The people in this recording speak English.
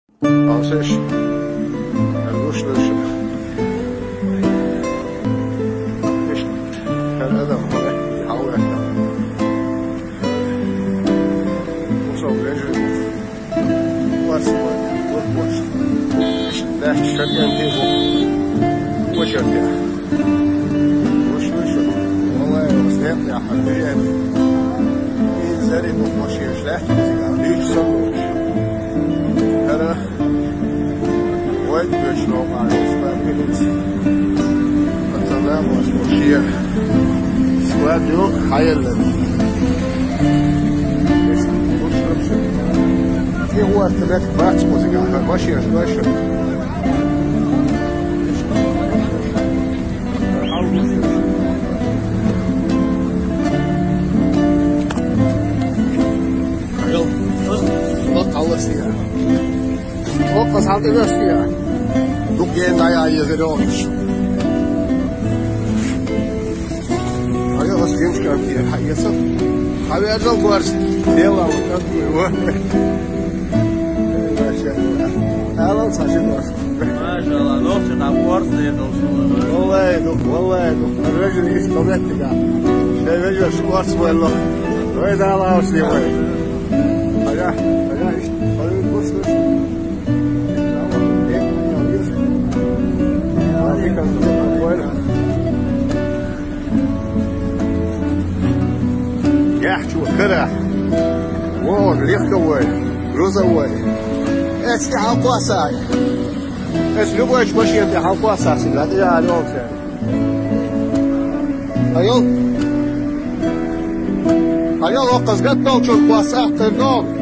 Alseš, rušno još. Viš, kada da mole, hauja tam. Usao grežu, varsima, otpočta. Viš, dešći šarjan tijebu, počartja. Rušno još, mole, osnemlja, hardijen. I zarinu moši šlehti, lič sam uč. Kada Whitefish no miles, 5 minutes. Attendiamo a uscire. Squadro Highland. Che vuoi te mettere quattro musica? Ma ci è Wat was had ik hier? Doe je nou ja, je zit ook. Hij was geen kant hier. Hij is zo. Hij werd zo kwart. Heel lang. Dat doe hoor. Hallo, zijn je nog? MashaAllah, nog je naar kwart hier nog. Wallahi. Er is er iets te gaan. Hij weet je kwart wel nog. Wij daar laat zien hoor. Ja, is. Hij is goed. يحكوا كره وون ليخكوي روزوي اسكي حقواساي اس لبوش ماشي انت حقواساسي لا يا اليوم ايو وقز قد نوچون قواسات النوم